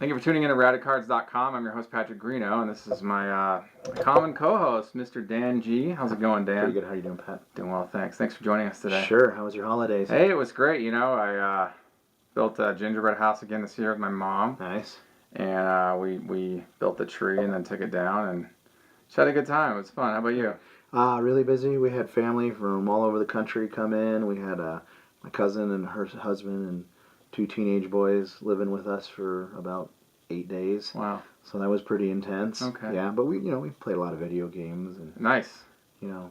Thank you for tuning in to Radicards.com. I'm your host, Patrick Greeno, and this is my common co-host, Mr. Dan G. How's it going, Dan? Pretty good. How you doing, Pat? Doing well, thanks. Thanks for joining us today. Sure. How was your holidays? Hey, it was great. You know, I built a gingerbread house again this year with my mom. Nice. And we built the tree and then took it down and just had a good time. It was fun. How about you? Really busy. We had family from all over the country come in. We had my cousin and her husband and 2 teenage boys living with us for about 8 days. Wow. So that was pretty intense. Okay. Yeah, but we played a lot of video games and Nice.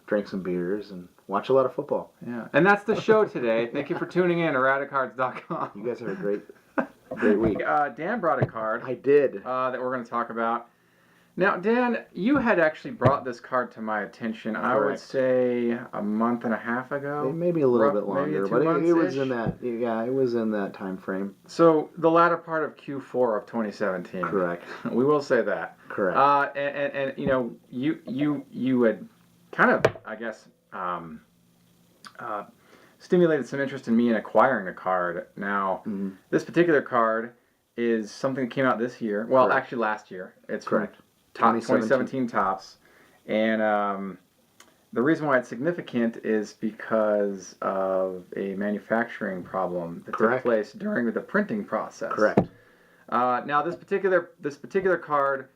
drank some beers and watched a lot of football. Yeah. And that's the show today. Thank you for tuning in to Radicards.com. You guys have a great week. Dan brought a card. I did. That we're going to talk about. Now, Dan, you had actually brought this card to my attention, I would say a month and a half ago. Maybe a little bit longer, but it was in that. Yeah, it was in that time frame. So the latter part of Q4 of 2017. Correct. We will say that. Correct. And you had kind of, I guess, stimulated some interest in me in acquiring a card. Now, this particular card is something that came out this year. Well, Correct. actually last year. It's Correct. 2017 tops. And the reason why it's significant is because of a manufacturing problem that took place during the printing process. Correct. Now, this particular card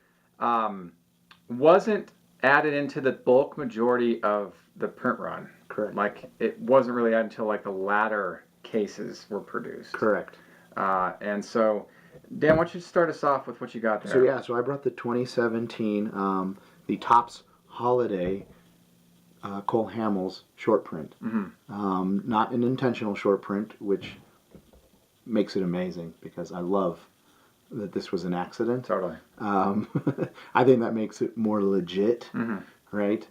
wasn't added into the bulk majority of the print run. Correct. Like, it wasn't really added until like the latter cases were produced. Correct. And so, Dan, why don't you start us off with what you got there? So I brought the 2017, the Topps Holiday Cole Hamels short print. Not an intentional short print, which makes it amazing because I love that this was an accident. Totally. I think that makes it more legit, right?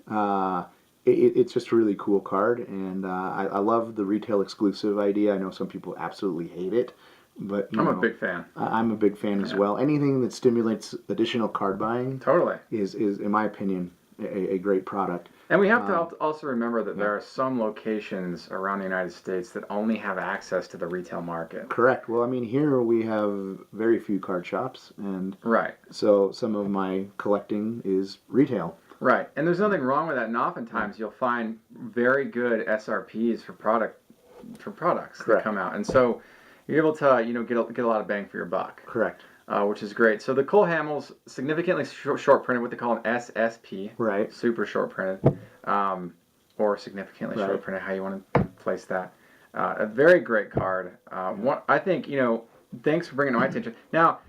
It's just a really cool card, and I love the retail exclusive idea. I know some people absolutely hate it. But I'm a big fan. I'm a big fan as well. Anything that stimulates additional card buying is in my opinion, a great product. And we have to also remember that there are some locations around the United States that only have access to the retail market. Correct. Well, I mean, here we have very few card shops, and so some of my collecting is retail. Right. And there's nothing wrong with that. And oftentimes you'll find very good SRPs for products that come out. And so you're able to, get a lot of bang for your buck. Correct. Which is great. So the Cole Hamels, significantly short printed, what they call an SSP. Right. Super short printed. Or significantly short printed, how you want to place that. A very great card. I think, thanks for bringing it to my attention. Now,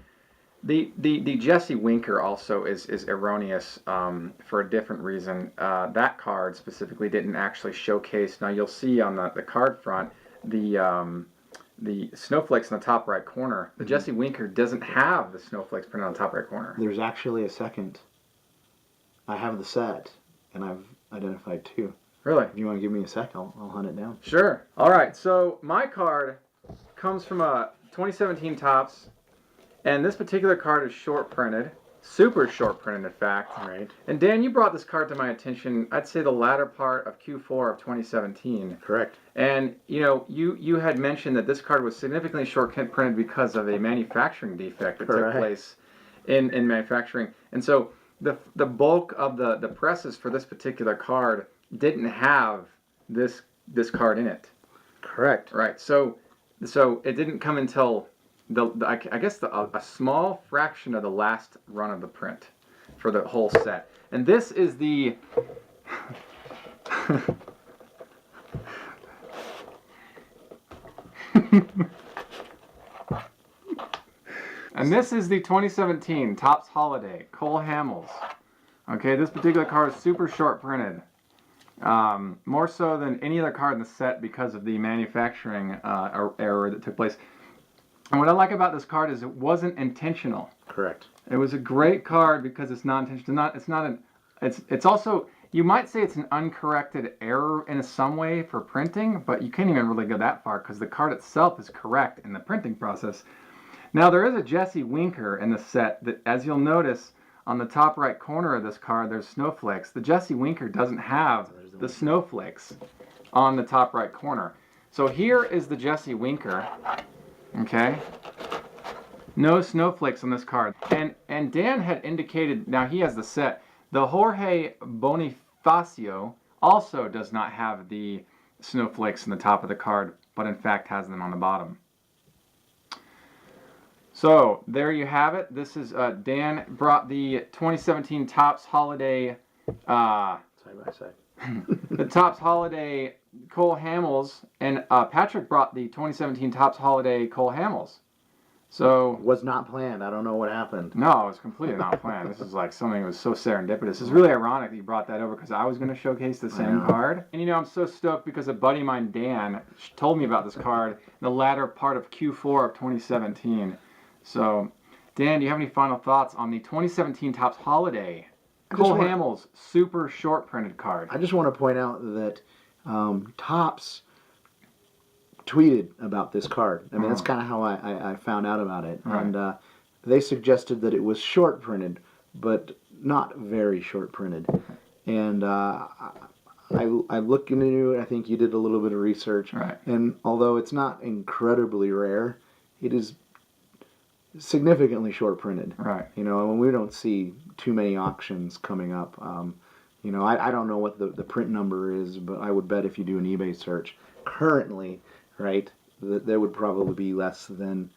the Jesse Winker also is erroneous for a different reason. That card specifically didn't actually showcase. Now, you'll see on the card front, the snowflakes in the top right corner. The Jesse Winker doesn't have the snowflakes printed on the top right corner. There's actually a second. I have the set, and I've identified 2. Really? If you want to give me a sec, I'll hunt it down. Sure. All right, so my card comes from a 2017 Topps, and this particular card is short printed. Super short printed, in fact. Right. And Dan, you brought this card to my attention, I'd say the latter part of Q4 of 2017. Correct. And, you had mentioned that this card was significantly short printed because of a manufacturing defect that took place in manufacturing. And so the bulk of the presses for this particular card didn't have this card in it. Correct. Right. So it didn't come until I guess a small fraction of the last run of the print for the whole set. And this is the and this is the 2017 Topps Holiday Cole Hamels. Okay, this particular card is super short printed. More so than any other card in the set because of the manufacturing error that took place. And what I like about this card is it wasn't intentional. Correct. It was a great card because it's not intentional. It's also, you might say it's an uncorrected error in some way for printing, but you can't even really go that far because the card itself is correct in the printing process. Now there is a Jesse Winker in the set that, as you'll notice, on the top right corner of this card there's snowflakes. The Jesse Winker doesn't have the snowflakes on the top right corner. So here is the Jesse Winker. Okay. No snowflakes on this card. And Dan had indicated, now he has the set. The Jorge Bonifacio also does not have the snowflakes in the top of the card, but in fact has them on the bottom. So there you have it. This is Dan brought the 2017 Topps Holiday Side by side. the Topps Holiday Cole Hamels, and Patrick brought the 2017 Topps Holiday Cole Hamels. So Was not planned. I don't know what happened. no, it was completely not planned. This is like something that was so serendipitous. It's really ironic that you brought that over because I was going to showcase the same card. And you know, I'm so stoked because a buddy of mine, Dan, told me about this card in the latter part of Q4 of 2017. So, Dan, do you have any final thoughts on the 2017 Topps Holiday Cole Hamels super short printed card? I just want to point out that Topps tweeted about this card. I mean, that's kind of how I found out about it. Right. And they suggested that it was short printed, but not very short printed. And I looked into it. I think you did a little bit of research. Right. And although it's not incredibly rare, it is significantly short printed. Right. You know, and we don't see too many auctions coming up. You know, I don't know what the print number is, but I would bet if you do an eBay search currently, right, there would probably be less than,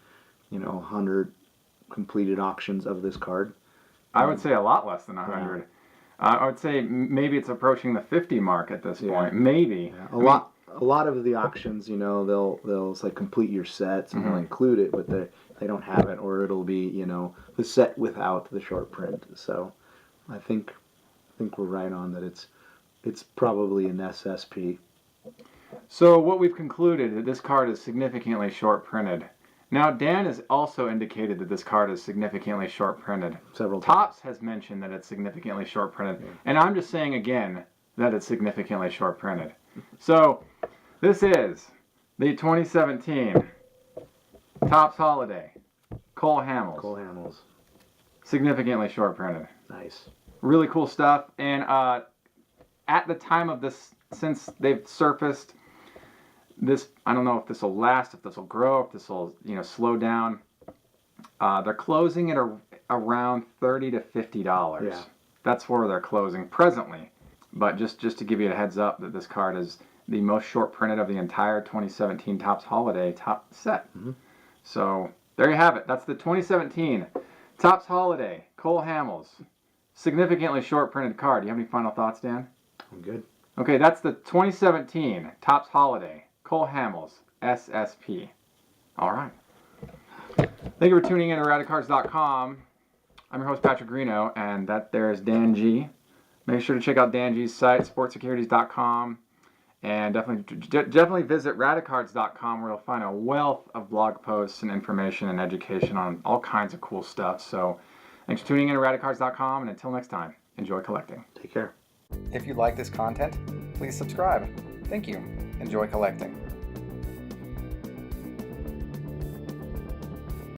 100 completed auctions of this card. I would say a lot less than 100. I would say maybe it's approaching the 50 mark at this point. Maybe. Yeah. A lot of the auctions, they'll say complete your sets and they'll include it, but they don't have it, or it'll be, the set without the short print. So I think we're right on that. It's probably an SSP. So what we've concluded that this card is significantly short printed. Now Dan has also indicated that this card is significantly short printed. Several times. Topps has mentioned that it's significantly short printed, and I'm just saying again that it's significantly short printed. So this is the 2017 Topps Holiday Cole Hamels. Cole Hamels. Significantly short printed. Nice. Really cool stuff. And at the time of this, since they've surfaced, this, I don't know if this will last, if this will grow, if this will, slow down. They're closing at around $30 to $50. Yeah. That's where they're closing presently. But just to give you a heads up that this card is the most short printed of the entire 2017 Topps Holiday top set. So there you have it. That's the 2017 Topps Holiday Cole Hamels. Significantly short printed card. Do you have any final thoughts, Dan? I'm good. Okay, that's the 2017 Topps Holiday Cole Hamels SSP. All right. Thank you for tuning in to Radicards.com. I'm your host, Patrick Greeno, and that there is Dan G. Make sure to check out Dan G's site, sportsecurities.com, and definitely visit Radicards.com, where you'll find a wealth of blog posts and information and education on all kinds of cool stuff. So thanks for tuning in to Radicards.com, and until next time, enjoy collecting. Take care. If you like this content, please subscribe. Thank you. Enjoy collecting.